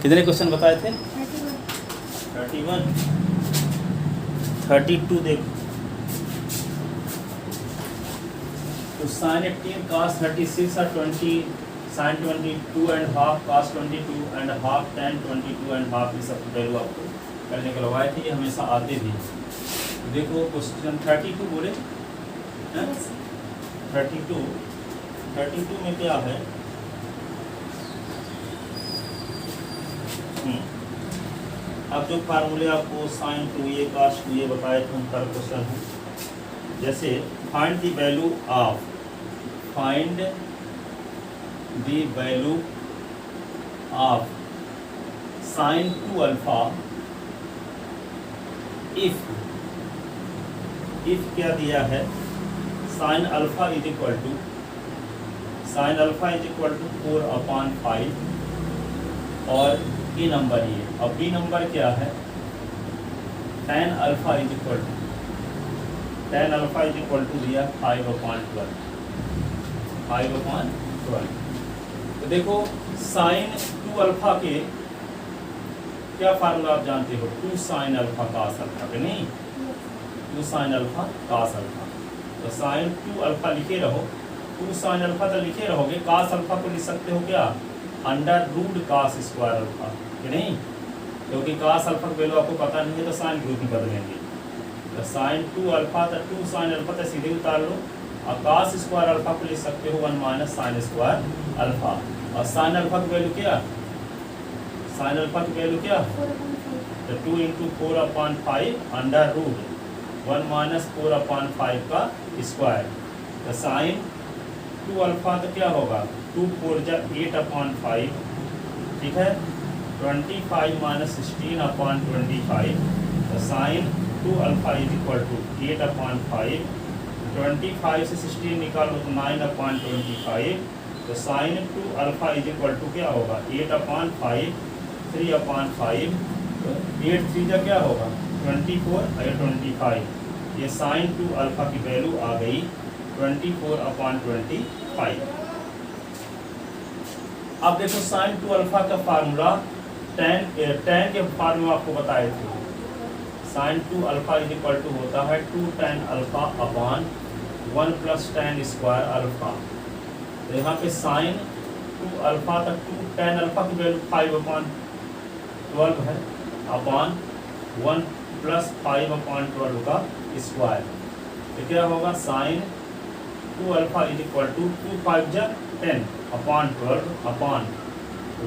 कितने क्वेश्चन बताए थे? 31, 32 देखो। तो साइन 18 cos 36 और 20 sin 22 and half cos 22 and half tan 22 and half, ये सब वैल्यू आपको करने को लगवाए थे, ये हमेशा आते भी। तो देखो क्वेश्चन 32 बोले हैं? 32 में क्या है? अब जो फार्मूले आपको साइन 2a cos 2a बताए थे उनका क्वेश्चन है। जैसे find the value of sine 2 alpha if क्या दिया है? Sine alpha is equal to 4/5 और बी नंबर ये, और बी नंबर क्या है? tan alpha is equal to दिया 5/12। तो देखो साइन 2 अल्फा के क्या फार्मूला आप जानते हो? 2 साइन अल्फा cos अल्फा के, नहीं 2 साइन अल्फा cos अल्फा। तो साइन 2 अल्फा लिखे रहो, 2 साइन अल्फा तो लिखे रहोगे, cos अल्फा को लिख सकते हो क्या? √cos² अल्फा कि नहीं, क्योंकि cos अल्फा का वैल्यू आपको पता नहीं है तो साइन के रूप में बदलेंगे। तो साइन 2 अल्फा तो 2 साइन अल्फा तो सीधे उतार लो, और cos² अल्फा को लिख सकते हो 1 - sin² अल्फा। और साइन अल्फा की वैल्यू क्या? साइन अल्फा की वैल्यू क्या? तो 2 × 4/5 √1 - 4/5 का स्क्वायर। तो साइन 2 अल्फा तो क्या होगा? 2 4 8/5, ठीक है। 25 - 16/25। तो sine 2 alpha is equal to 8/5। 25 से 16 निकालो तो 9/25। तो sine 2 alpha is equal to क्या होगा? 8/5 3/5। तो 8 3 जा क्या होगा? 24 और 25। ये साइन 2 अल्फा की वैल्यू आ गई 24/25। अब देखो साइन 2 अल्फा का फार्मूला tan के फार्मूला आपको बताए थे। Sine 2 alpha is equal to होता है 2 tan alpha upon 1 + tan² alpha. तो यहाँ पे साइन 2 अल्फा तक 2 tan अल्फा की वैल्यू 5/12 है, अपॉन 1 + 5/12 का स्क्वायर। तो क्या होगा? Sine 2 alpha is equal to 2 5 10/12 upon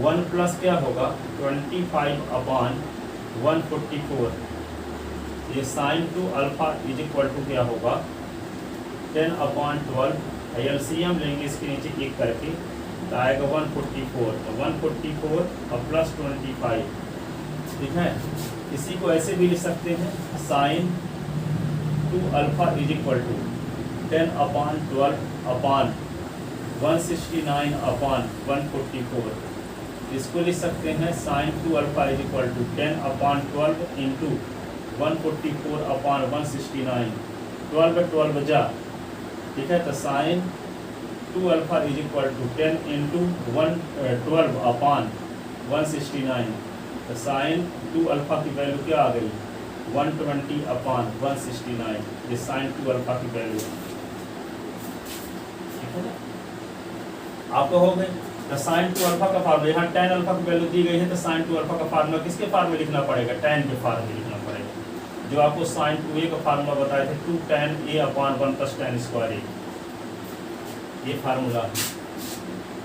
1 plus क्या होगा? 25/144। ये sine 2 alpha is equal to क्या होगा? 10/12। एलसीएम लेंगे इसके नीचे एक करके, तो आएगा 144। तो 144 और प्लस 25, ठीक है। इसी को ऐसे भी लिख सकते हैं, sine 2 alpha is equal to 10/12 upon 169/144। इसको लिख सकते हैं sine 2 alpha is equal to 10/12 into 144/169, 12 जा, ठीक है। तो sine 2 alpha is equal to 10 into 12/169। तो साइन 2 अल्फा की वैल्यू क्या आ गई? 120/169। ये साइन 2 अल्फा की वैल्यू, ठीक है। आपको हो गए। तो साइन 2 अल्फा का फार्मूला, यहाँ tan अल्फा की वैल्यू दी गई है, तो साइन 2 अल्फा का फार्मूला किसके फार्मूले लिखना पड़ेगा? tan के फार्मूले लिखना पड़ेगा। जो आपको साइन 2a का फार्मूला बताए थे 2 tan a/1 + tan²a, ये फार्मूला है।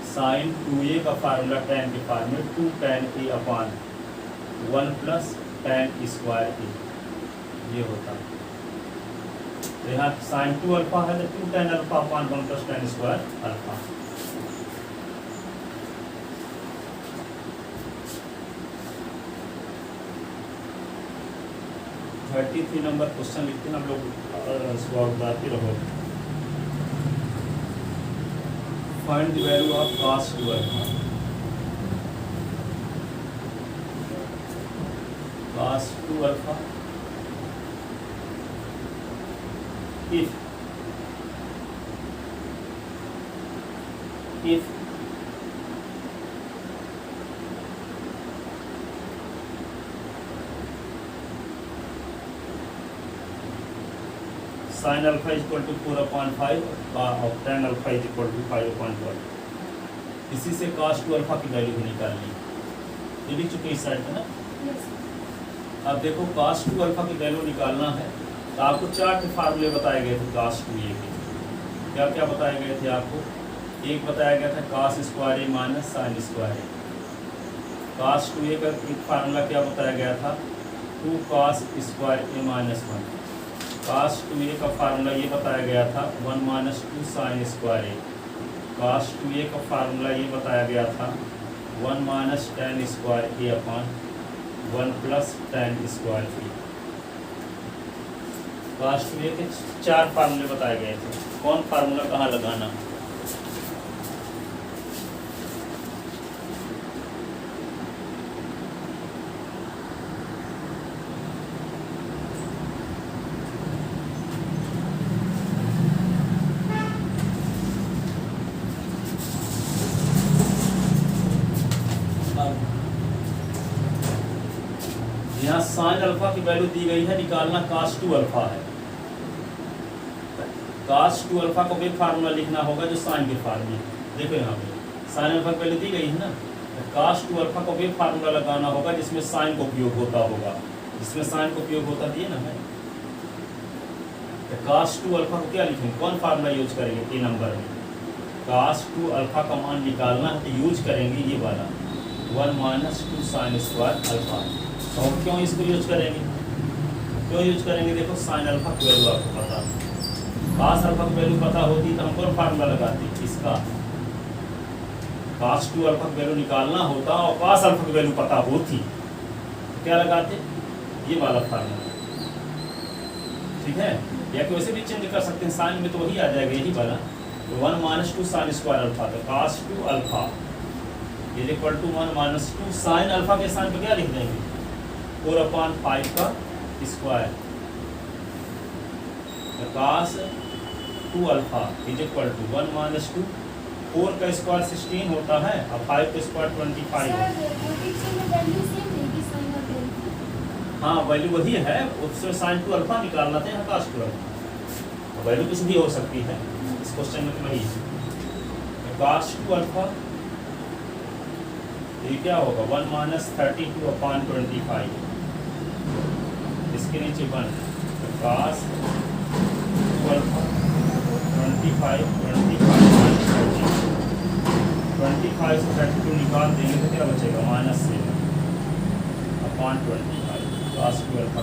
साइन 2a का फार्मूला tan के फार्मूले 2 tan a/1 + tan²a, ये होता है। तो यहाँ साइन 2 अल्फा है तो 2 tan अल्फा/1 + tan² अल्फा। तो 33 नंबर क्वेश्चन लिखते हैं हम लोग, सुबह बताते रहो। Find the value of cos 2 alpha. cos 2 alpha if sine alpha is equal to 4/5 और tan alpha is equal to 5/12। इसी से cos 2 अल्फा की वैल्यू भी निकालनी है, ये लिख चुके इस साइड पे ना। अब देखो cos 2 अल्फा की वैल्यू निकालना है तो आपको 4 फार्मूले बताए गए थे cos 2a के। क्या क्या बताए गए थे आपको? एक बताया गया था cos square a minus sign square a। cos 2a का एक फार्मूला क्या बताया गया था? 2 cos square a minus 1। cos 2a का फार्मूला ये बताया गया था 1 minus 2 sine square a। cos 2a का फार्मूला ये बताया गया था 1 minus tan square a upon 1 plus tan square a। cos 2a के 4 फार्मूले बताए गए थे, कौन फार्मूला कहाँ लगाना। यहाँ साइन अल्फा की वैल्यू दी गई है, निकालना cos 2 अल्फा है। cos 2 अल्फा को भी फार्मूला लिखना होगा जो साइन के फार्मूले। देखो यहाँ पे साइन अल्फा की वैल्यू दी गई है ना, तो cos 2 अल्फा को भी फार्मूला लगाना होगा जिसमें साइन का उपयोग होता होगा, जिसमें साइन का उपयोग होता दिए ना है। तो cos 2 अल्फा को क्या लिखेंगे, कौन फार्मूला यूज करेंगे? ए नंबर में cos 2 अल्फा का मान निकालना है तो यूज करेंगे ये वाला 1 माइनस 2 साइन स्क्वायर अल्फा। और क्यों इसको यूज करेंगे, क्यों यूज करेंगे? देखो साइन अल्फा की वैल्यू आपको पता, cos अल्फा की वैल्यू पता होती तो हम कौन फार्मूला लगाते इसका। cos 2 अल्फा की वैल्यू निकालना होता और cos अल्फा की वैल्यू पता होती तो क्या लगाते, ये वाला फार्मूला। ठीक है, या कि वैसे भी चेंज कर सकते हैं, साइन में तो वही आ जाएगा यही वाला 1 माइनस 2 साइन स्क्वायर अल्फा। तो cos 2 alpha is equal to 1 minus 2 sine alpha के साइन पे क्या लिख देंगे 4/5 का स्क्वायर। तो cos 2 alpha is equal to 1 minus 2, 4 का स्क्वायर 16 होता है और 5 का स्क्वायर 25। हाँ वैल्यू वही है, उससे साइन 2 अल्फा निकालना था, यहाँ cos 2 अल्फा। वैल्यू कुछ भी हो सकती है, इस क्वेश्चन में तो वही है। cos 2 अल्फा ये क्या होगा 1 माइनस 32/25, इसके नीचे 1 तो cos 2 अल्फा 25 से 32 निकाल देंगे तो क्या बचेगा -7/25 cos 2 अल्फा।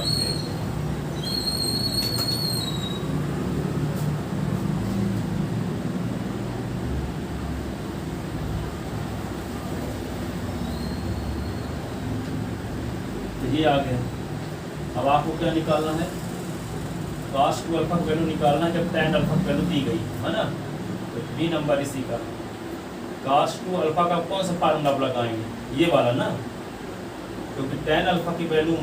ये आ गया। अब आपको क्या निकालना है, cos 2 अल्फा की वैल्यू निकालना है जब tan अल्फा की वैल्यू दी गई है ना। तो बी नंबर इसी का cos 2 अल्फा का कौन सा फार्मूला लगाएंगे, ये वाला ना, क्योंकि tan अल्फा की वैल्यू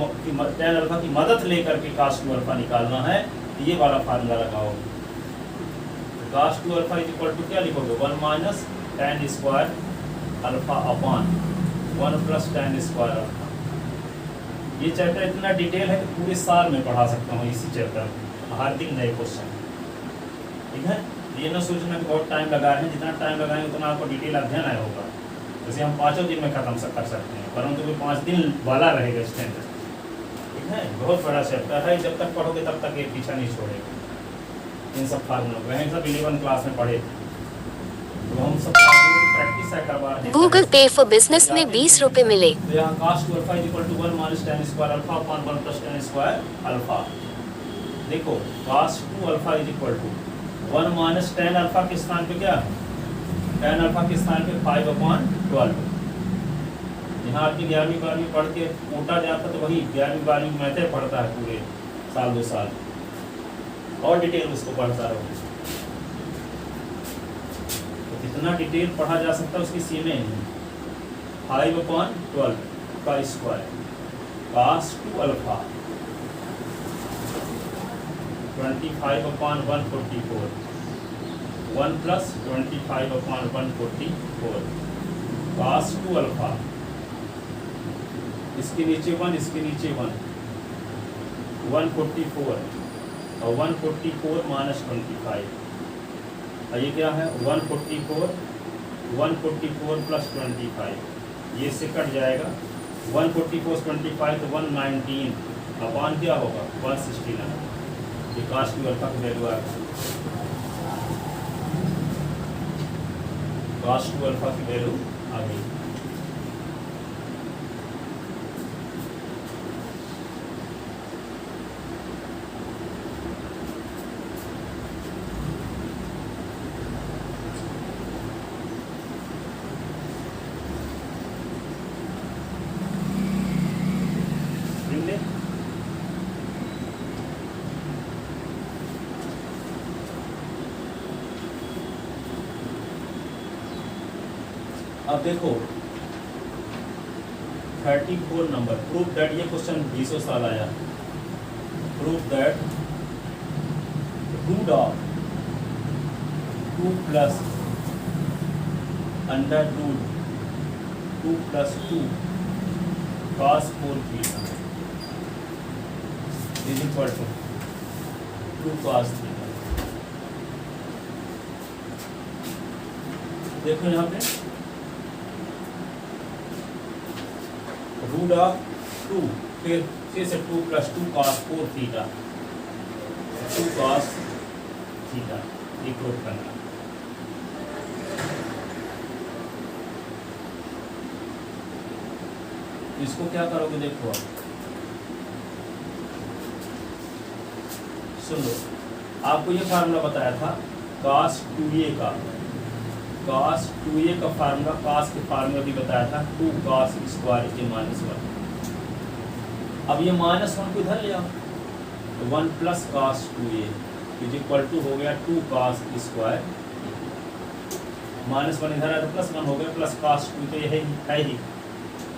tan अल्फा की मदद लेकर के cos 2 अल्फा निकालना है, तो ये वाला फार्मूला लगाओगे। तो cos 2 alpha is equal to क्या लिखोगे 1 minus tan square alpha upon 1 plus tan square alpha. ये चैप्टर इतना डिटेल है कि पूरे साल में पढ़ा सकता हूँ इसी चैप्टर, हर दिन नए क्वेश्चन। ठीक है, ये ना सोचना कि बहुत टाइम लगा रहे हैं, जितना टाइम लगाएंगे उतना आपको डिटेल अध्ययन आया होगा। जैसे हम 5 दिन में खत्म कर सकते हैं, परंतु 5 दिन वाला रहेगा स्टैंडर्ड। ठीक है, बहुत बड़ा चैप्टर है, जब तक पढ़ोगे तब तक ये पीछा नहीं छोड़ेगा। इन सब फार्मूलों को हम सब 11 क्लास में पढ़े, तो हम सब प्रैक्टिस है करवा रहे हैं। गूगल पे फॉर बिजनेस में 20 रुपए मिले। तो यहाँ cos 2 alpha is equal to 1 minus tan square alpha upon 1 plus tan square alpha. देखो cos 2 alpha is equal to 1 minus tan alpha के स्थान पे क्या है, tan अल्फा के स्थान पे 5/12। यहाँ आपकी 11वीं 12वीं पढ़ के मोटा जाता तो वही 11वीं 12वीं मैथ पढ़ता है पूरे साल 2 साल, और डिटेल उसको पढ़ता रहो। जितना डिटेल पढ़ा जा सकता है उसकी सीमें नहीं। 5/12 का square cos 2 alpha 25/144 1 plus 25/144 cos 2 alpha, इसके नीचे 1 इसके नीचे 1 144 और 144 माइनस 25, और ये क्या है 144 प्लस 25, ये इससे कट जाएगा 144 25 तो 119 अपान क्या होगा 169, ये कास्ट टू अल्फा की वैल्यू आ गई, कास्ट टू अल्फा की वैल्यू आ गई। अब देखो 34 नंबर, प्रूफ दैट, ये क्वेश्चन 20 साल आया, proof that root of 2 plus under root 2 plus 2 cos 4 theta is equal to 2 cos theta. देखो यहाँ पे रूट ऑफ 2 फिर से 2 plus 2 cos 4 theta, 2 cos theta, ये प्रूफ करना। इसको क्या करोगे देखो आप, सुन लो, आपको ये फार्मूला बताया था cos 2a का, cos 2a का फार्मूला, cos के फार्मूला भी बताया था 2 cos स्क्वायर के -1। अब ये -1 को इधर ले आओ तो 1 plus cos 2a is equal to हो गया 2 cos स्क्वायर, -1 इधर आया तो +1 हो गया, प्लस cos 2 तो ये है ही,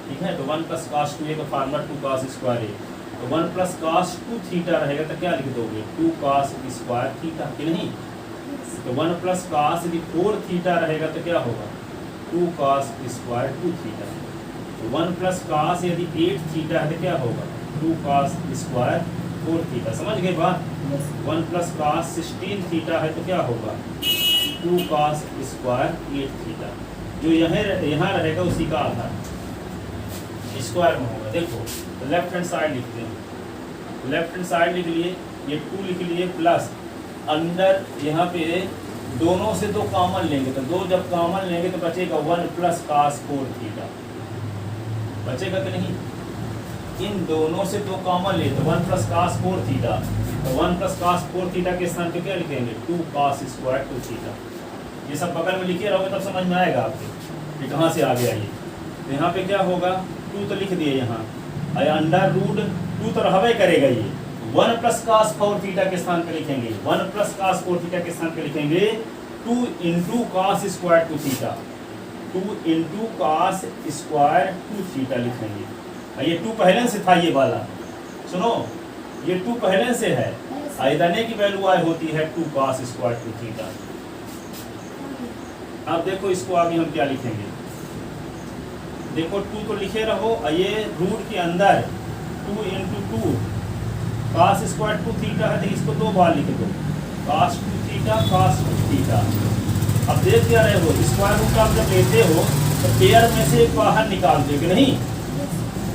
ठीक है। तो 1 प्लस cos 2a का फार्मूला 2 cos स्क्वायर है, तो 1 प्लस cos 2 थीटा रहेगा तो क्या लिख दोगे 2 cos स्क्वायर थीटा कि नहीं। तो 1 प्लस cos यदि 4 थीटा रहेगा तो क्या होगा 2 cos स्क्वायर 2 थीटा। तो 1 प्लस cos यदि 8 थीटा है तो क्या होगा 2 cos स्क्वायर 4 थीटा। समझ गए बात। 1 प्लस cos 16 थीटा है तो क्या होगा 2 cos स्क्वायर 8 थीटा। जो यहाँ रहेगा उसी का आधार स्क्वायर में होगा। देखो तो लेफ्ट हैंड साइड लिखते हैं, लेफ्ट हैंड साइड लिख लिए, ये 2 लिख लिए, प्लस अंदर यहाँ पे दोनों से 2 कॉमन लेंगे तो 2 जब कॉमन लेंगे तो बचेगा 1 प्लस cos 4 थीटा, बचेगा कि नहीं। इन दोनों से 2 कॉमन ले तो 1 प्लस cos 4 थीटा, तो 1 प्लस cos 4 थीटा के स्थान पे क्या लिखेंगे 2 cos स्क्वायर 2 थीटा। ये सब बगल में लिखे रहोगे तब समझ में आएगा आपके कि कहाँ से आ गया ये। तो यहाँ पे क्या होगा 2 तो लिख दिए यहाँ, अंडर रूट 2 तो रहबे करेगा, ये 1 प्लस cos 4 थीटा के स्थान पे लिखेंगे, 1 प्लस cos 4 थीटा के स्थान पे लिखेंगे 2 into cos square 2 theta, 2 into cos square 2 theta लिखेंगे। ये 2 पहले से था, ये वाला सुनो, ये 2 पहले से है, आयदाने की वैल्यू आई होती है 2 cos स्क्वायर 2 थीटा। अब देखो इसको आगे हम क्या लिखेंगे, देखो 2 को लिखे रहो, ये रूट के अंदर 2 इंटू 2 cos स्क्वायर 2 थीटा है तो इसको 2 बार लिख दो, cos 2 थीटा cos 2 थीटा। अब देख क्या रहे हो, स्क्वायर रूट आप जब लेते हो तो पेयर में से एक बाहर निकालते हो कि नहीं।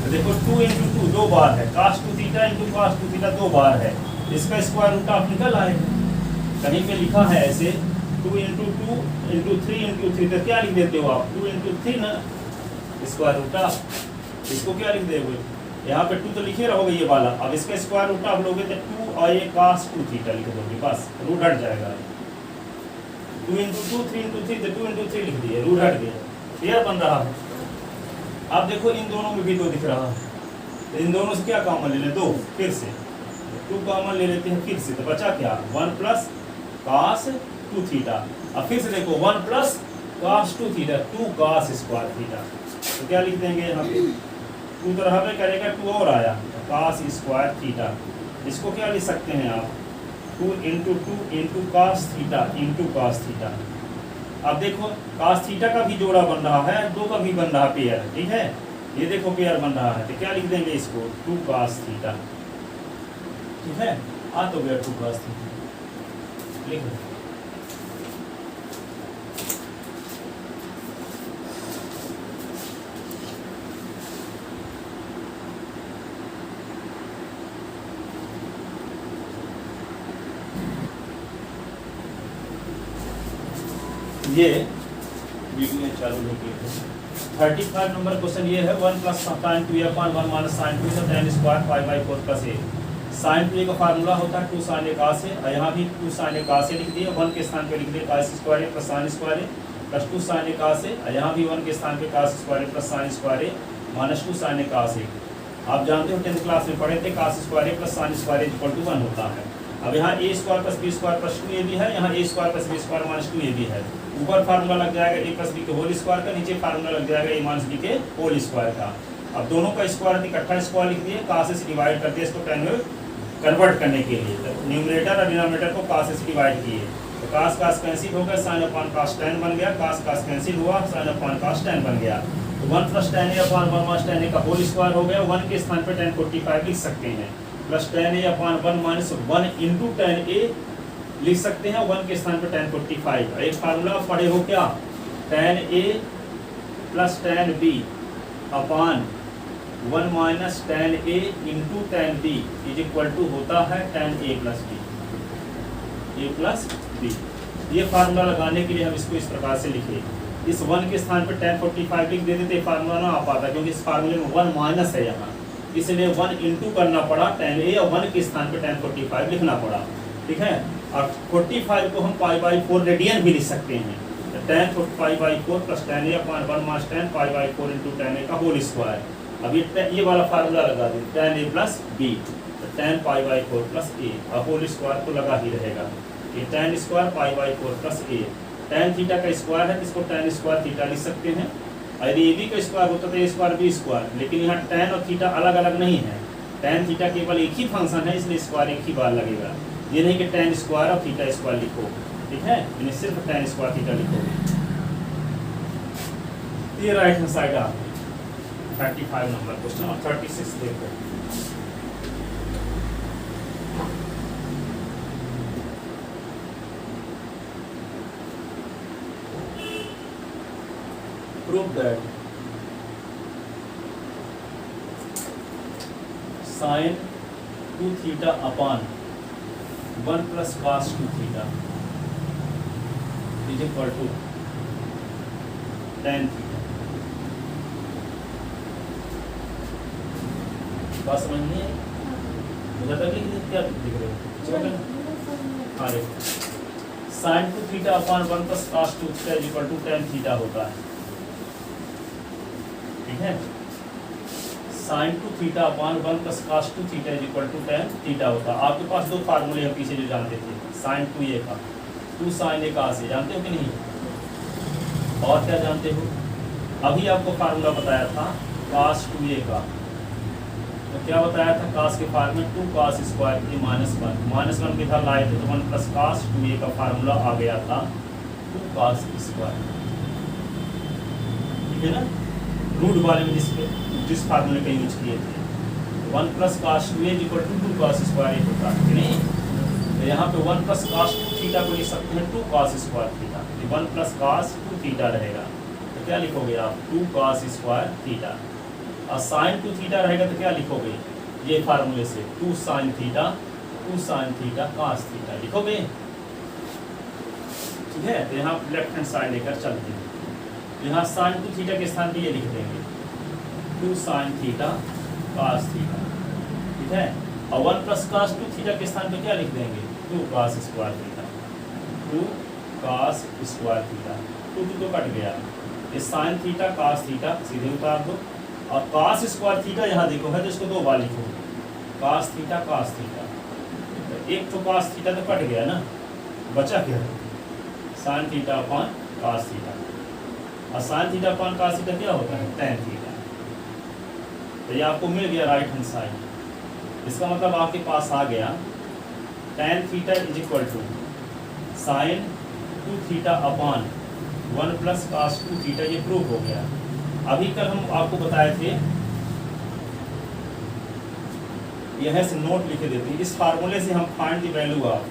तो देखो 2 इंटू 2 2 बार है, cos 2 theta into cos 2 theta 2 बार है, इसका स्क्वायर रूट आप निकल आएगा। कहीं पे लिखा है ऐसे 2 इंटू 2 इंटू 3 इंटू 3, तो क्या लिख देते हो आप 2 इंटू 3 ना स्क्वायर रूट, इसको क्या लिख देंगे यहाँ पे 2 तो लिखे रहोगे ये वाला, अब इसका स्क्वायर रूट आप लोगे तो 2 और ये cos 2 थीटा लिख दोगे, बस रूट हट जाएगा। 2 इंटू 2 3 इंटू 3 तो 2 इंटू 3 लिख दिए, रूट हट गया, क्लियर बन रहा है। अब देखो इन दोनों में भी 2 दिख रहा है, तो इन दोनों से क्या कॉमन ले लें 2, फिर से 2 कॉमन ले लेते हैं फिर से, तो बचा क्या 1 प्लस cos 2 थीटा। अब फिर से देखो 1 plus cos 2 theta 2 cos square theta, तो क्या लिख देंगे यहाँ पे 2 तो रहबे करेगा, 2 और आया cos स्क्वायर थीटा। इसको क्या लिख सकते हैं आप 2 into 2 into cos theta into cos theta. अब देखो cos थीटा का भी जोड़ा बन रहा है, 2 का भी बन रहा पेयर, ठीक है, ये देखो पेयर बन रहा है, तो क्या लिख देंगे इसको 2 cos थीटा, ठीक है। आ तो गया 2 cos थीटा, लिख लो। ये वीडियो चालू नहीं किए थे। 35 नंबर क्वेश्चन ये है 1 plus sine 2a upon 1 minus sine 2 तो tan square pi by 4 plus a। Sine 2a का फार्मूला होता है 2 साइन a cos a, और यहाँ भी 2 साइन a cos a लिख दिए, 1 के स्थान पे लिख दिए cos square a plus sine square a plus 2 sine a cos a, और यहाँ भी 1 के स्थान पे cos square a plus sine square a minus 2 sine a cos a। आप जानते हो 10th क्लास में पढ़े थे cos square a plus sine square a equal to 1 होता है। अब यहाँ a square plus b square plus 2ab है, यहाँ a square plus b square minus 2ab है। ऊपर फार्मूला लग जाएगा a प्लस b के होल स्क्वायर का, नीचे फार्मूला लग जाएगा a माइनस b के होल स्क्वायर का। अब दोनों का स्क्वायर इकट्ठा स्क्वायर लिख दिए, cos से डिवाइड कर दिए इसको tan में कन्वर्ट करने के लिए, तो न्यूमरेटर और डिनोमिनेटर को cos से डिवाइड किए, तो cos cos कैंसिल हो गया, sin अपॉन cos tan बन गया, cos cos कैंसिल हुआ, sin अपॉन cos tan बन गया। तो 1 plus tan a upon 1 minus tan a का होल स्क्वायर हो गया, 1 के स्थान पर tan 45 लिख सकते हैं, plus tan a upon 1 minus 1 into tan a लिख सकते हैं, 1 के स्थान पर tan 45। एक फार्मूला पढ़े हो क्या, tan a plus tan b upon 1 minus tan a into tan b is equal to होता है tan a प्लस b। ये फार्मूला लगाने के लिए हम इसको इस प्रकार से लिखे, इस 1 के स्थान पर tan 45 लिख देते थे, फार्मूला ना आ पाता क्योंकि इस फार्मूले में 1 माइनस है यहाँ, इसलिए 1 इंटू करना पड़ा tan a और 1 के स्थान पर tan 45 लिखना पड़ा, ठीक है। और 45 को हम पाई बाई 4 रेडियन भी लिख सकते हैं, तो tan pi by 4 plus tan a upon 1 minus tan pi by 4 into tan a का होल स्क्वायर। अब ये वाला फार्मूला लगा दें tan a प्लस b, तो tan pi by 4 plus a, और होल स्क्वायर तो लगा ही रहेगा, ये tan square pi by 4 plus a। tan theta का स्क्वायर है, इसको tan स्क्वायर थीटा लिख सकते हैं, यदि ए बी का स्क्वायर होता तो ए स्क्वायर बी स्क्वायर, लेकिन यहाँ tan और थीटा अलग अलग नहीं है, tan थीटा केवल एक ही फंक्शन है, इसलिए स्क्वायर एक ही बार लगेगा, ये नहीं कि tan स्क्वायर और थीटा स्क्वायर लिखो, ठीक है, यानी सिर्फ tan स्क्वायर थीटा लिखो। ये राइट हैंड साइड आ 35 नंबर क्वेश्चन। और 36 देखो, prove that sin 2 theta upon 1 plus cos 2 theta is equal to tan theta। बात समझ नहीं आई? मुझे तक क्या दिख रहे हो? हाँ देखो, sin 2 theta upon 1 plus cos 2 theta is equal to tan theta होता है, ठीक है। sin 2 theta upon 1 plus cos 2 theta is equal to tan theta होता है। आपके पास दो फार्मूले हैं पीछे जो जानते थे, sin 2a का 2 sin a cos a, जानते हो कि नहीं? और क्या जानते हो? अभी आपको फार्मूला बताया था cos 2a का, तो क्या बताया था, cos के फार्मूले 2 cos स्क्वायर a माइनस 1 की था लाए थे, तो 1 प्लस cos 2a का फार्मूला आ गया था 2 cos स्क्वायर, ठीक है ना। रूट वाले में जिस फार्मूले का यूज किए थे, 1 plus cos 2a equal to 2 cos square a होता है, नहीं? तो यहाँ पे 1 प्लस cos 2 थीटा को लिख सकते हैं 2 cos square theta, 1 plus cos 2 theta रहेगा, तो क्या लिखोगे आप 2 cos स्क्वायर थीटा। और sin 2 थीटा रहेगा तो क्या लिखोगे, ये फार्मूले से 2 sin थीटा cos थीटा लिखोगे, ठीक है। तो यहाँ लेफ्ट हैंड साइड लेकर चलते हैं, यहाँ sin 2 थीटा के स्थान पे ये लिख देंगे 2 sin थीटा cos थीटा, ठीक है। और 1 प्लस cos 2 थीटा के स्थान पे क्या लिख देंगे 2 cos square theta, 2 cos square theta, 2 तो कट गया, ये sin थीटा cos थीटा सीधे उतार दो, और cos स्क्वायर थीटा यहाँ देखो है तो इसको दो बार लिखो, cos थीटा तो एक तो cos थीटा तो कट गया ना, बचा क्या sin theta upon cos theta, और sin theta upon cos theta क्या होता है tan थीटा। तो ये आपको मिल गया राइट हैंड साइड, इसका मतलब आपके पास आ गया tan theta is equal to sin 2 theta upon 1 plus cos 2 theta, ये प्रूव हो गया। अभी कल हम आपको बताए थे यहाँ से नोट लिखे देते हैं। इस फार्मूले से हम find the value of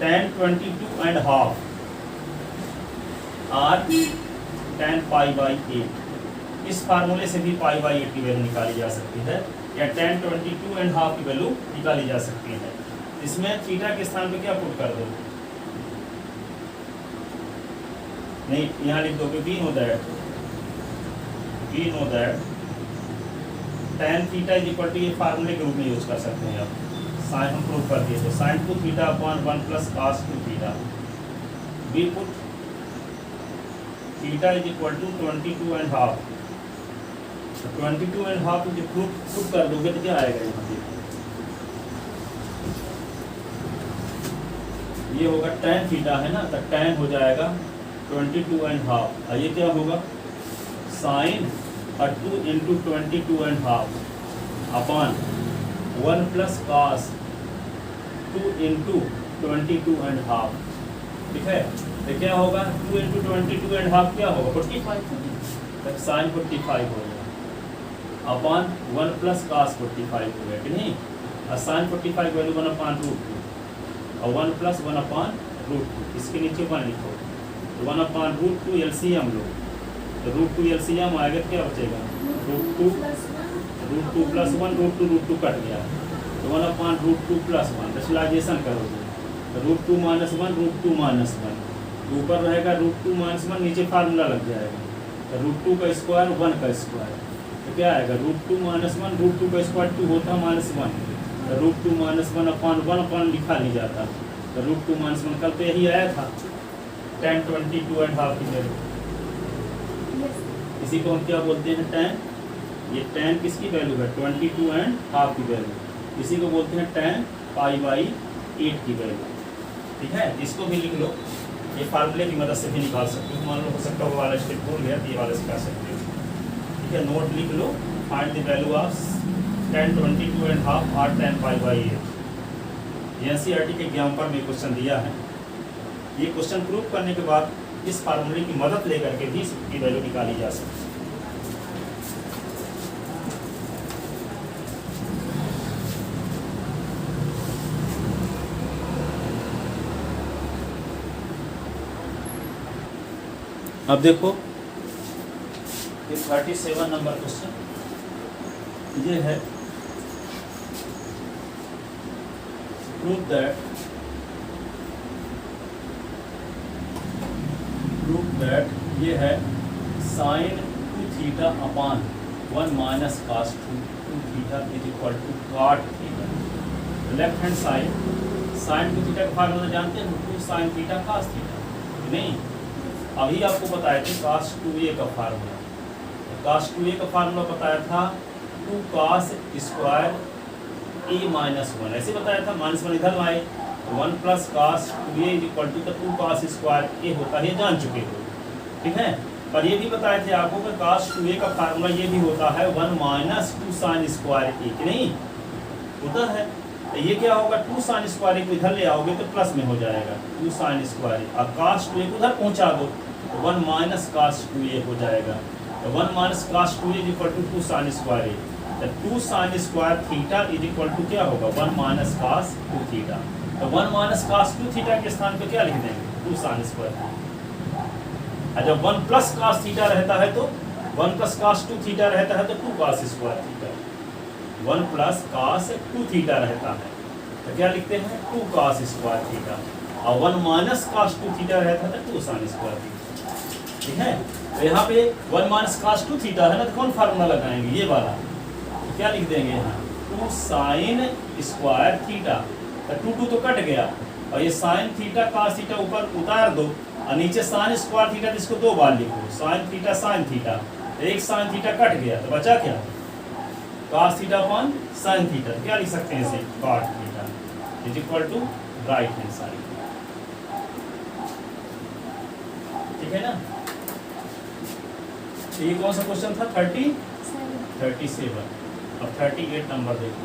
tan 22 and half और tan पाई बाई 8। इस फार्मूले से भी पाई बाई 8 की वैल्यू निकाली जा सकती है, या tan 22 and half की वैल्यू निकाली जा सकती है। इसमें थीटा के स्थान पे क्या पुट कर दो, नहीं यहाँ लिख दो कि we know that tan theta is equal to, ये फार्मूले के रूप में यूज कर सकते हैं आप। साइन हम प्रूव कर दिए थे, sine 2 theta upon 1 plus cos 2 theta. We put theta is equal to 22 and half। 22 and half जो पुट कर दोगे तो क्या आएगा यहाँ पे, ये होगा tan थीटा है ना, तो tan हो जाएगा 22 and half। और ये क्या होगा, sine 2 into 22 and half upon 1 plus cos 2 into 22 and half। ठीक है, तो क्या होगा 2 इंटू 22 and half क्या होगा 45, तब साइन 45 हो गया अपॉन 1 प्लस cos 45 हो गया कि नहीं। और साइन 45 वैल्यू 1 अपॉन रूट 2 और 1 प्लस 1 अपॉन रूट 2, इसके नीचे 1 लिखो, तो 1 अपॉन रूट 2 एलसीएम लो, तो रूट 2 एलसीएम आएगा क्या बचेगा, रूट 2 प्लस 1, रूट 2 कट गया, तो 1 अपॉन रूट 2 प्लस 1। रेशनलाइजेशन करोगे तो रूट 2 माइनस 1, रूट 2 माइनस 1, ऊपर रहेगा रूट 2 माइनस 1, नीचे फार्मूला लग जाएगा, तो रूट 2 का स्क्वायर 1 का स्क्वायर, तो क्या आएगा रूट 2 माइनस 1, रूट 2 का स्क्वायर 2 होता माइनस 1, तो रूट 2 माइनस 1 अपॉन लिखा नहीं जाता, तो रूट 2 माइनस 1 कल तो यही आया था tan 22 and half की वैल्यू। इसी को हम क्या बोलते हैं, tan। ये tan किसकी वैल्यू है, 22 and half की वैल्यू, इसी को बोलते हैं tan पाई बाई 8 की वैल्यू। ठीक है, इसको भी लिख लो, ये फार्मूले की मदद से भी निकाल सकते हो। मान लो हो सकता है वो वाला स्टेप भूल गया तो ये वाला सिखा सकते हो। ठीक है, नोट लिख लो, find the value of tan 22 and half और tan पाई बाई 8। एनसीईआरटी के एग्जाम्पल में क्वेश्चन दिया है। ये क्वेश्चन प्रूव करने के बाद इस फार्मूले की मदद लेकर के भी इसकी वैल्यू निकाली जा सकती है। अब देखो ये 37 नंबर क्वेश्चन ये है, प्रूव दैट ये है sine 2 theta upon 1 minus cos 2 theta is equal to cot theta. Left hand side sine 2 theta का फार्मूला जानते हैं, 2 साइन थीटा cos थीटा, नहीं अभी आपको बताया था cos 2a का फार्मूला। cos 2a का फार्मूला बताया था 2 cos स्क्वायर a माइनस 1, ऐसे बताया था, माइनस 1 इधर लाए, 1 plus cos 2a is equal to 2 cos square a होता है, ये जान चुके हो। ठीक है, पर ये भी बताए थे आपको कि cos 2a का फार्मूला ये भी होता है 1 माइनस 2 साइन स्क्वायर a, कि नहीं होता है। तो ये क्या होगा, 2 साइन स्क्वायर a को इधर ले आओगे तो प्लस में हो जाएगा 2 साइन स्क्वायर a, और cos 2a को उधर पहुंचा दो तो 1 माइनस cos 2a हो जाएगा, तो 1 minus cos 2a is equal to 2 sine square a, तो 2 sine square theta is equal to क्या होगा 1 माइनस cos 2 थीटा। तो 1 माइनस cos 2 थीटा के स्थान पे क्या लिख देंगे 2 साइन स्क्वायर थीटा। और जब 1 प्लस cos थीटा रहता है तो 1 प्लस cos 2 थीटा रहता है तो 2 cos square theta, 1 plus cos 2 theta रहता है तो क्या लिखते हैं 2 cos स्क्वायर थीटा, और 1 माइनस cos 2 थीटा रहता है तो 2 sin स्क्वायर थीटा। ठीक है, तो यहाँ पे 1 माइनस cos 2 थीटा है ना, तो कौन फार्मूला लगाएंगे, ये वाला, तो क्या लिख देंगे यहाँ 2 sin स्क्वायर थीटा, तो 2 तो कट गया, और ये sin थीटा cos थीटा ऊपर उतार दो, और नीचे sin स्क्वायर थीटा, जिसको 2 बार लिखो, sin थीटा, एक sin थीटा कट गया तो बचा क्या cos theta upon sin theta, तो क्या लिख सकते हैं इसे cot theta is equal to right hand side. ठीक है ना, तो ये कौन सा क्वेश्चन था 37। अब 38 नंबर देखो।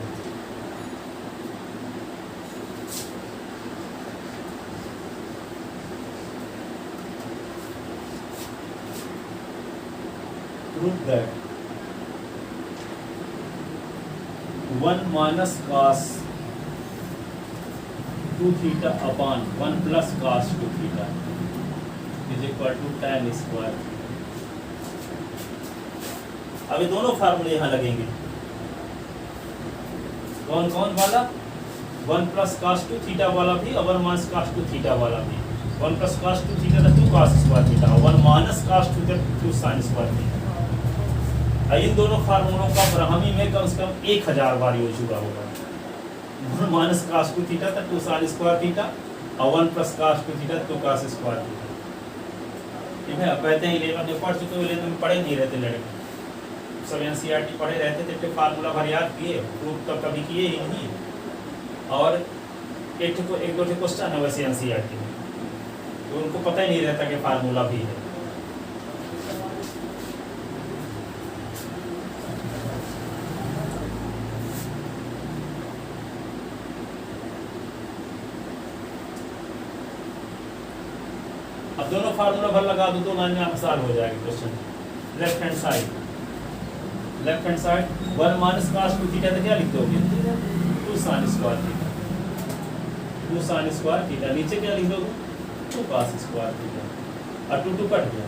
Prove that 1 minus cos 2 theta upon 1 plus cos 2 theta is equal to tan square. अभी दोनों फार्मूले यहाँ लगेंगे। कौन कौन वाला? 1 प्लस कास 2 थीटा वाला भी और 1 माइनस कास 2 थीटा वाला भी। 1 प्लस कास 2 थीटा था 2 cos square theta, 1 minus cos 2 था 2 साइन स्क्वायर थीटा। इन दोनों फार्मूलों का ब्राह्मी में कम से कम 1000 बार यूज हुआ होगा। 1 माइनस कास 2 थीटा था 2 साइन स्क्वायर थीटा और 1 plus cos 2 theta 2 cos square theta. ठीक है, अब कहते हैं 11 जो पढ़ चुके हो 11 में पढ़े नहीं रहते लड़के, सब एनसीईआरटी पढ़े रहते थे, तो फार्मूला भर याद किए, प्रूफ तो कभी किए ही नहीं। और एक दो क्वेश्चन है वैसे एनसीईआरटी में, तो उनको पता ही नहीं रहता कि फार्मूला भी है। अब दोनों फार्मूला भर लगा दो तो लाइन में आसान हो जाएगा question. Left hand side 1 minus cos 2 theta तो क्या लिख दोगे? 2 sine square theta, 2 sine square theta. नीचे क्या लिख दोगे? 2 कास स्क्वायर थीटा और 2 2 कट गया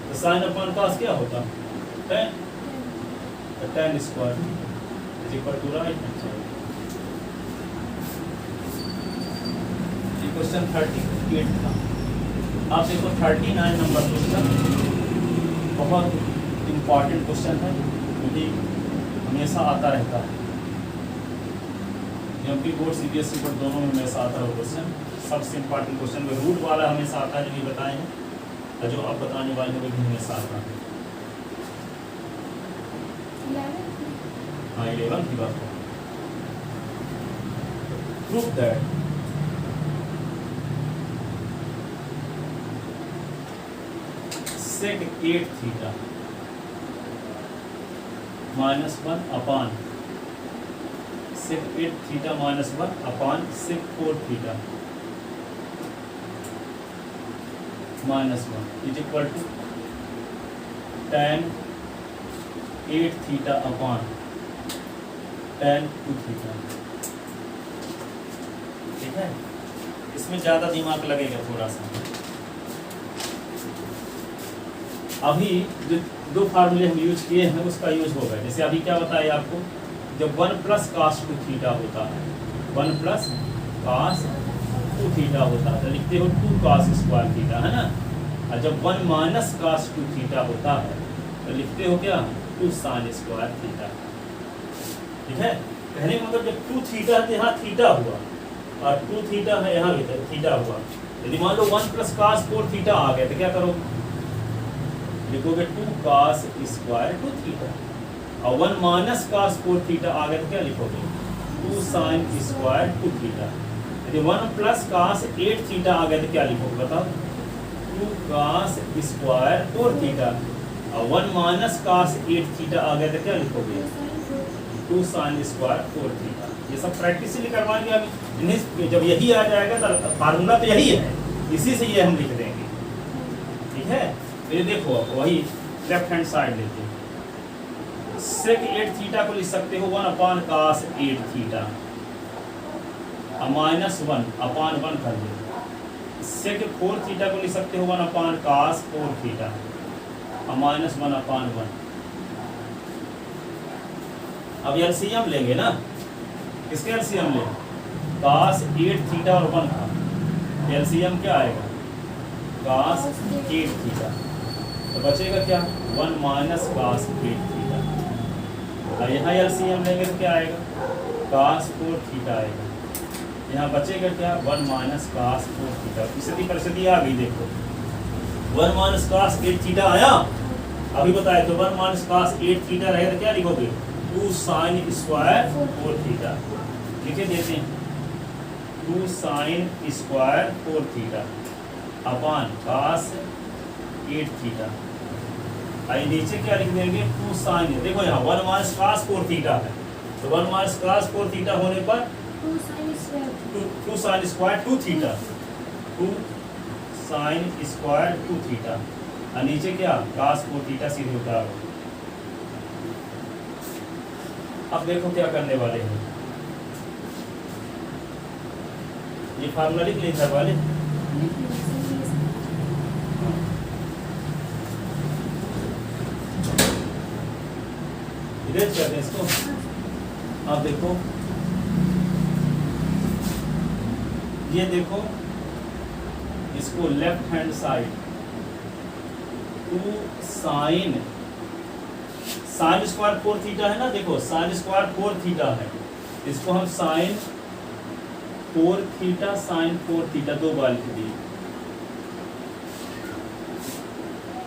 तो साइन अपॉन कास क्या होता? tan square theta is equal to right hand side. ये क्वेश्चन 38 था। आप देखो 39 नंबर क्वेश्चन बहुत इंपॉर्टेंट क्वेश्चन है, क्योंकि हमेशा आता रहता है। एमपी बोर्ड सीबीएसई बोर्ड दोनों में हमेशा आता है क्वेश्चन। सबसे इंपॉर्टेंट क्वेश्चन में रूट वाला हमेशा आता है, जो भी बताए हैं, और जो आप बताने वाले हैं वो भी हमेशा आता है। हाँ 11 की बात है। Proof that sec 8 theta minus 1 upon sec 8 theta minus 1 upon sec 4 theta minus 1 is equal to tan 8 theta upon tan 2 theta. ठीक है, इसमें ज़्यादा दिमाग लगेगा थोड़ा सा। अभी जो 2 फार्मूले हम यूज किए हैं उसका यूज होगा। जैसे अभी क्या बताया आपको, जब 1 प्लस कास 2 थीटा होता है, 1 प्लस कास 2 थीटा होता है तो लिखते हो 2 कास स्क्वायर थीटा, है ना। और जब 1 माइनस कास 2 थीटा होता है तो लिखते हो क्या? 2 साइन स्क्वायर थीटा। ठीक है, कहने का मतलब जब 2 थीटा है तो यहाँ थीटा हुआ, और 2 थीटा है यहाँ भी थीटा हुआ। यदि मान लो 1 प्लस कास 4 थीटा आ गया तो क्या करोगे? लिखोगे 2 कास स्क्वायर 2 थीटा, और 1 माइनस कास 4 थीटा आ गया तो क्या लिखोगे? 2 साइन स्क्वायर 2 थीटा। यदि 1 प्लस कास 8 थीटा आ गया तो क्या लिखोगे बताओ? 2 कास स्क्वायर 4 थीटा, और 1 माइनस कास 8 थीटा आ गया तो क्या लिखोगे? 2 साइन स्क्वायर 4 थीटा। ये सब प्रैक्टिस ही करवाएंगे अभी। इन्हें जब यही आ जाएगा तो फार्मूला तो यही है, इसी से ये हम लिख देंगे। ठीक है, ये देखो वही लेफ्ट हैंड साइड लेते हैं। sec 8 थीटा को लिख सकते हो 1 अपॉन कास 8 थीटा और माइनस 1 अपॉन 1 कर दो। sec 4 थीटा को लिख सकते हो 1 अपॉन कास 4 थीटा और माइनस 1 अपॉन 1। अब एलसीएम लेंगे ना, किसके एलसीएम लेंगे? कास 8 थीटा और 1 का एलसीएम क्या आएगा? कास 8 थीटा। तो बचेगा क्या? 1 माइनस कास 8 थीटा। और यहाँ एलसीएम लेंगे तो क्या आएगा? कास 4 थीटा आएगा। यहाँ बचेगा क्या? 1 माइनस कास 4 थीटा। स्थिति परिस्थिति आ गई, देखो 1 माइनस कास 8 थीटा आया, अभी बताए तो 1 माइनस कास 8 थीटा रहेगा तो क्या लिखोगे? 2 साइन स्क्वायर 4 थीटा। लिखे देते हैं 2 साइन स्क्वायर 4 थीटा अपॉन कास 8 थीटा। आई नीचे क्या लिख देंगे? 2 साइन, देखो यहाँ 1 माइनस कास 4 थीटा है, तो 1 माइनस कास 4 थीटा होने पर 2 sine square 2 theta, 2 sine square 2 theta, और नीचे क्या? कास 4 थीटा सीधे उतारो। अब देखो क्या करने वाले हैं, ये फार्मूला लिख ली घर वाले। इरेज करते हैं इसको। अब देखो ये देखो, इसको left hand side 2 sine square 4 theta है ना, देखो साइन स्क्वायर 4 थीटा है, इसको हम साइन 4 थीटा साइन 4 थीटा 2 बार लिख दिए।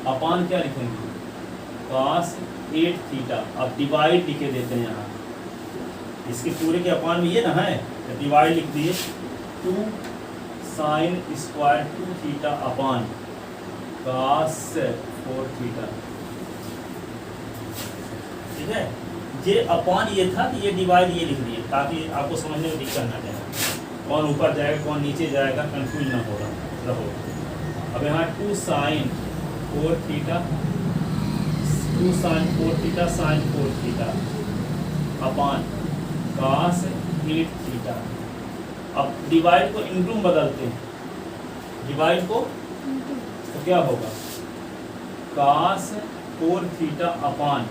अपान क्या लिखेंगे, cos 8 थीटा। अब डिवाइड लिखे देते हैं यहाँ, इसके पूरे के अपान में ये ना है, तो डिवाइड लिख दिए 2 sine square 2 theta upon cos 4 theta. ठीक है, ये अपान ये था कि ये डिवाइड ये लिख दिए ताकि आपको समझने में दिक्कत ना जाए, कौन ऊपर जाएगा कौन नीचे जाएगा कंफ्यूज ना हो रहो। अब यहाँ 2 sine 4 theta 2 sine 4 theta sine 4 theta upon cos 8 theta. अब डिवाइड को इनटू में बदलते हैं, डिवाइड को तो क्या होगा cos 4 थीटा अपान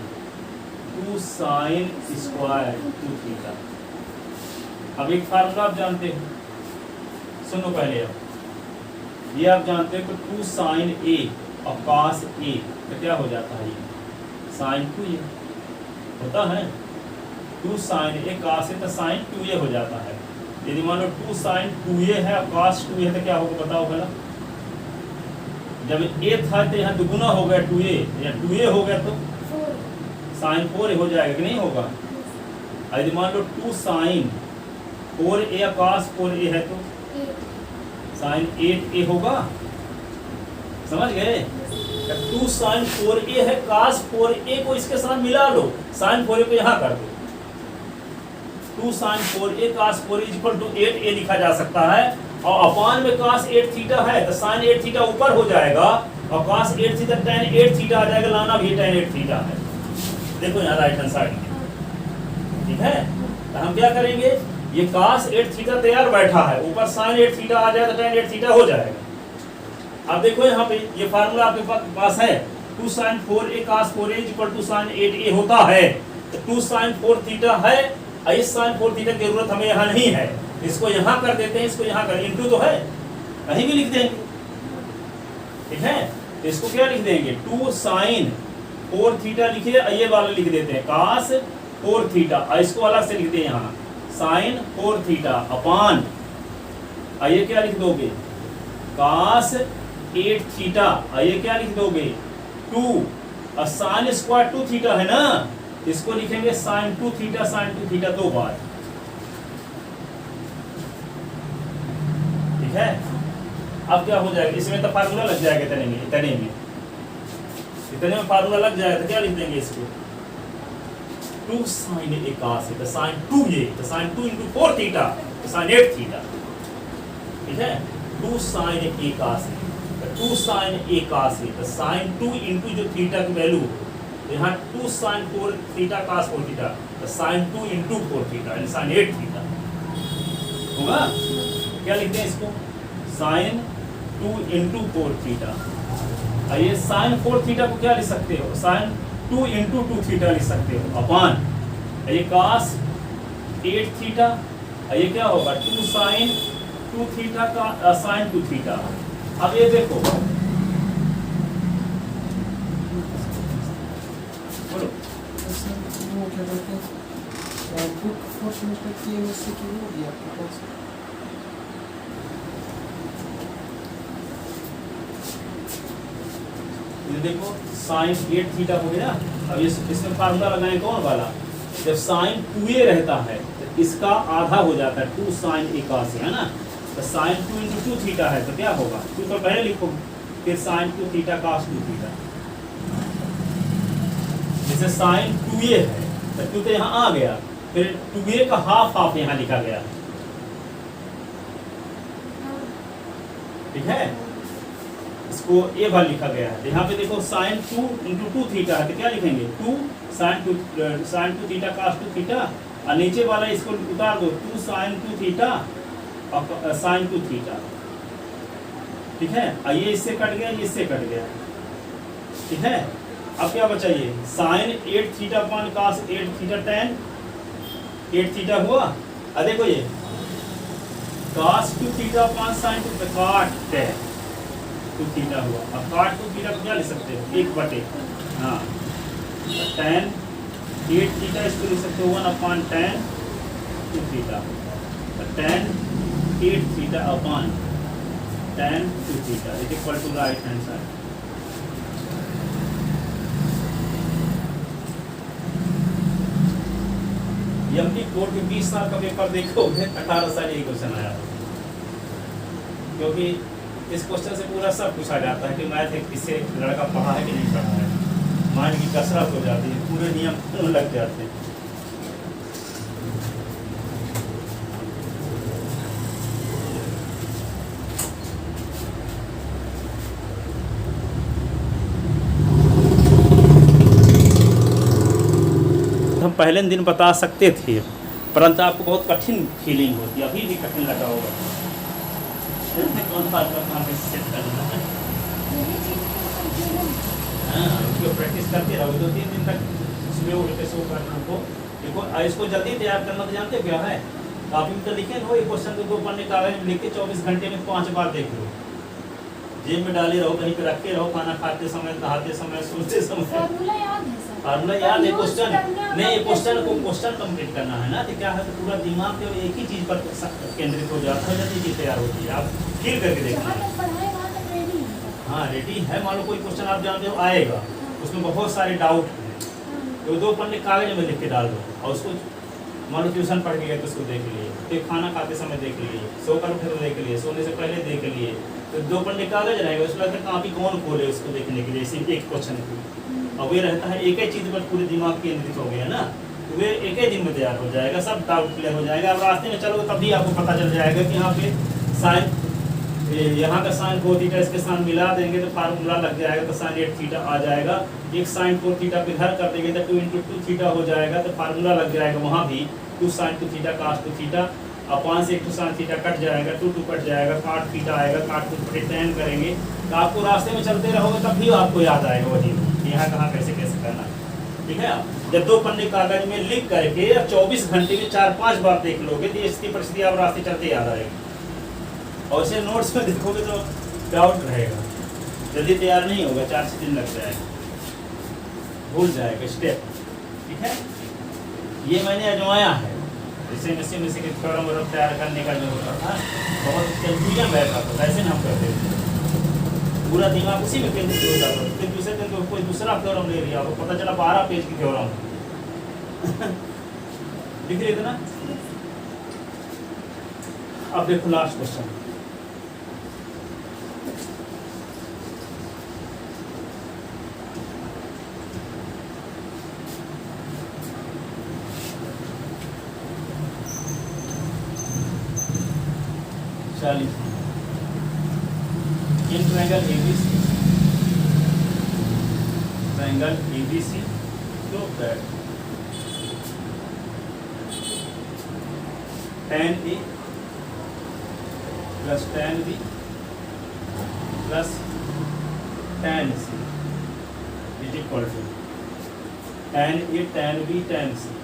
2 साइन स्क्वायर 2 थीटा। अब एक फार्मूला आप जानते हो, सुनो पहले अब ये आप जानते हो कि 2 साइन ए और cos ए तो क्या हो जाता है, ये साइन 2a होता है। 2 साइन ए cos ए तो साइन 2a हो जाता है। यदि मान लो 2 साइन 2a है और cos 2a है तो क्या होगा बताओ भला, जब a था तो यहाँ दुगुना हो गया 2a, या 2a हो गया तो साइन 4 हो जाएगा कि नहीं होगा। यदि मान लो 2 साइन 4a या cos 4a है तो साइन 8a होगा, समझ गए। 2 साइन 4a है cos 4a को इसके साथ मिला लो, साइन 4a को यहाँ कर दो, 2 sign 4a cos 4a equal to 8a लिखा जा सकता है। और अपान में cos 8 थीटा है तो साइन 8 थीटा ऊपर हो जाएगा और cos 8 थीटा tan 8 थीटा आ जाएगा, लाना भी tan 8 थीटा है। देखो यहाँ राइट हैंड साइड में, ठीक है। तो हम क्या करेंगे, ये cos 8 थीटा तैयार बैठा है, ऊपर sin 8 थीटा आ जाए तो tan 8 थीटा हो जाएगा। अब देखो यहाँ पे ये फार्मूला आपके पास है, 2 sin 4a cos 4a equal to sin 8a होता है। तो 2 sin 4 थीटा है, इस sin 4 थीटा की जरूरत हमें यहाँ नहीं है, इसको यहाँ कर देते हैं, इसको यहाँ कर, इनटू तो है कहीं भी लिख देंगे, ठीक है। तो इसको क्या लिख देंगे, 2 sin 4 थीटा लिखिए, ये वाला लिख देते हैं cos 4 थीटा, इसको अलग से लिखते हैं यहाँ sin 4 थीटा अपान, ये क्या लिख दोगे cos 8 थीटा, ये क्या लिख दोगे 2, और sin स्क्वायर 2 थीटा है ना, इसको लिखेंगे sin 2 थीटा 2 बार, ठीक है। अब क्या हो जाएगा, इसमें तो फार्मूला लग जाएगा इतने में फार्मूला लग जाएगा तो क्या लिख देंगे इसको 2 sin a cos है तो sin 2a तो sin 2 into 4 थीटा तो sin 8 थीटा, ठीक है। 2 sin a cos है तो 2 sin a cos है तो sin 2 into जो थीटा की वैल्यू, यहाँ 2 sin 4 थीटा cos 4 थीटा तो sin 2 into 4 थीटा यानी sin 8 थीटा होगा। क्या लिखते हैं इसको sin 2 into 4 थीटा, ये sin 4 थीटा को क्या लिख सकते हो, sin 2 into 2 थीटा लिख सकते हो अपान, ये cos 8 थीटा, ये क्या होगा 2 sin 2 थीटा का sin 2 थीटा। अब ये देखो बोलो, वो क्या कहते हैं, बुक फॉर्चूनेटली किए उससे क्यों हो गया आपके पास। ये देखो sin 8 थीटा हो गया। अब इसमें फार्मूला लगाएं कौन वाला, जब sin 2a रहता है तो इसका आधा हो जाता है 2 sin a cos है ना, तो sin 2 into 2 थीटा है तो क्या होगा 2 तो पहले लिखो, फिर sin 2 थीटा cos 2 थीटा, जैसे sin 2a है तो 2 तो यहाँ आ गया, फिर 2a का हाफ यहाँ लिखा गया, ठीक है। इसको इसको ए बार लिखा गया है। यहाँ पे देखो साइन 2 इंटू 2 थीटा है, तो क्या लिखेंगे 2 साइन 2 थीटा कास 2 थीटा, और नीचे वाला इसको उतार दो 2 साइन 2 थीटा और साइन 2 थीटा, ठीक है। और ये इससे कट गया, ये इससे कट गया, ठीक है। अब क्या बचा ये साइन 8 थीटा अपॉन कास 8 थीटा tan 8 थीटा हुआ। अब देखो ये कास 2 थीटा अपॉन साइन 2 काट tan 2 थीटा हुआ। अब काट 2 थीटा को क्या लिख सकते हो 1/, हाँ tan 8 थीटा इसको लिख सकते हो 1 upon tan 2 theta, tan 8 theta upon tan 2 theta is equal to right hand side. MP कोड के 20 साल का पेपर देखोगे 18 साल यही क्वेश्चन आया, क्योंकि इस क्वेश्चन से पूरा सब पूछा जाता है कि मैथ किससे लड़का पढ़ा है कि नहीं पढ़ा है, माइंड की कसरत हो जाती है, पूरे नियम लग जाते हैं। हम पहले दिन बता सकते थे, परंतु आपको बहुत कठिन फीलिंग होती है, अभी भी कठिन लगा होगा। कौन बात का कहाँ पे सेट करना है, हाँ उसको प्रैक्टिस करते रहो 2-3 दिन तक, सुबह उठ के सो करना को देखो। इसको जल्दी तैयार करना तो जानते हो क्या है, कॉपी में तो लिखे हो ये क्वेश्चन को 2 पन्ने कागज में लिख के 24 घंटे में 5 बार देख लो, जेब में डाले रहो, कहीं पे रखे रहो, खाना खाते समय, नहाते समय, सोते समय। फार्मूला याद है, क्वेश्चन नहीं, क्वेश्चन को क्वेश्चन कंप्लीट करना है ना, तो क्या है तो पूरा दिमाग के एक ही चीज पर केंद्रित हो जाता है, जल्दी चीज तैयार होती है। आप फील करके देखिए, हाँ रेडी है। मान लो कोई क्वेश्चन आप जानते हो आएगा, उसमें बहुत सारे डाउट हैं, तो 2 पन्ने कागज में लिख के डाल दो, और उसको मान लो ट्यूशन पढ़ के गए तो उसको देख लिए, फिर खाना खाते समय देख लिए, सोकर उठे तो देख लिए, सोने से पहले देख लिए, तो 2 पन्ने कागज रहेगा, उसके बाद कापी कौन खोले उसको देखने के लिए, सिर्फ एक क्वेश्चन को। और वे रहता है एक ही चीज़ पर पूरे दिमाग केंद्रित हो गया ना, तो वे एक ही दिन में तैयार हो जाएगा, सब डाउट क्लियर हो जाएगा। अब रास्ते में चलोगे तभी आपको पता चल जाएगा कि यहाँ पे साइन, यहाँ का साइन 4 थीटा इसके साथ मिला देंगे तो फार्मूला लग जाएगा, तो साइन 8 थीटा आ जाएगा। एक साइन 4 थीटा पे इधर कर देंगे तो 2 इंटू 2 थीटा हो जाएगा, तो फार्मूला लग जाएगा वहाँ भी 2 साइन 2 थीटा कास 2 थीटा, और 5 से 1 साइन थीटा कट जाएगा, 2 कट जाएगा, काट थीटा आएगा, काट 2 tan करेंगे, तो आपको रास्ते में चलते रहोगे तब भी आपको याद आएगा वही यहाँ कहाँ कैसे कैसे करना है, ठीक है। जब 2 पन्ने कागज में लिख करके 24 घंटे में 4-5 बार देख लोगे तो इसकी परिस्थिति आप रास्ते चलते याद आएगी। और इसे नोट्स में देखोगे तो डाउट रहेगा, जल्दी तैयार नहीं होगा, 4 दिन लग जाएगा, भूल जाएगा स्टेप, ठीक है। ये मैंने आजमाया है, जैसे में से थ्योरम वगैरह तैयार करने का जो होता था, बहुत कंफ्यूजन रहता था, वैसे हम करते थे, पूरा दिमाग उसी में केंद्रित हो जाता है। फिर दूसरे दिन तो कोई दूसरा थ्योरम ले लिया, वो पता चला 12 पेज की थ्योरम लिख रहे थे ना। अब देखो last question, in triangle ABC so that tan A plus tan B plus tan C is equal to tan A tan B tan C,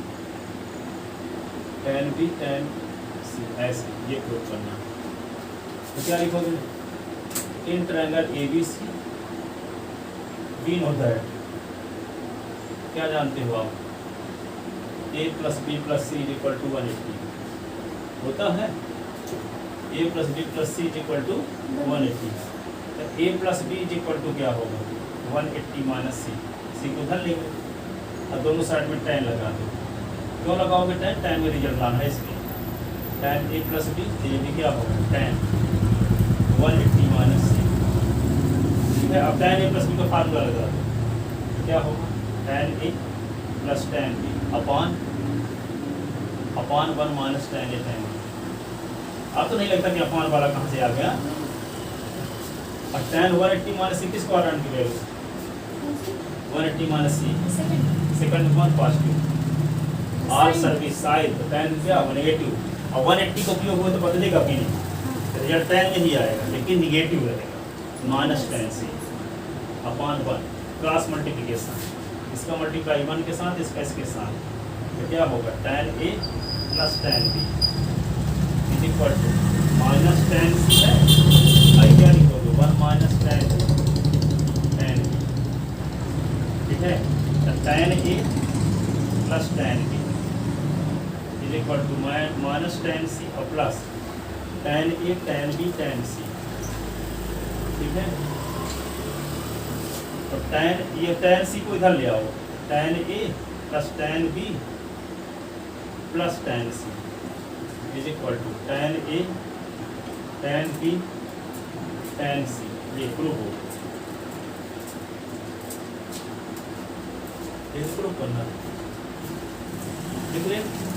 tan B tan C, ऐसे ये प्रूव करना। तो क्या लिखोगे, इन triangle ABC we know that, क्या जानते हो आप, A plus B plus C is equal to 180 होता है, A plus B plus C is equal to 180, तो A plus B is equal to क्या होगा 180 माइनस सी को उधर लेंगे और दोनों साइड में tan लगा दो। क्यों लगाओगे tan में रिजल्ट लाना है इसलिए, tan A प्लस बी, ये भी क्या होगा tan 180 माइनस सी, ठीक है। अब tan A प्लस बी का फार्मूला लगा दो, क्या होगा tan A plus tan B upon 1 minus tan A tan B। अब तो नहीं लगता कि अपॉन वाला कहाँ से आ गया, और tan 180 माइनस सी किस क्वाड्रेंट की वैल्यू 180 माइनस सी second one positive all service side तो tan क्या नेगेटिव और 180 का उपयोग हुआ तो बदलेगा भी नहीं रिजल्ट tan में ही आएगा लेकिन निगेटिव रहेगा माइनस tan सी अपॉन 1 क्रॉस मल्टीप्लिकेशन इसका मल्टीप्लाई 1 के साथ इसका इसके साथ तो क्या होगा tan A plus tan B is equal to minus tan C है आई क्या लिखोगे 1 माइनस tan B ठीक है तो tan A plus tan B is equal to minus tan C और plus tan A tan B tan C ठीक है तो tan ये tan C को इधर ले आओ tan A plus tan B plus tan C is equal to tan A tan B tan C ये प्रूव हो ये प्रूव करना ठीक है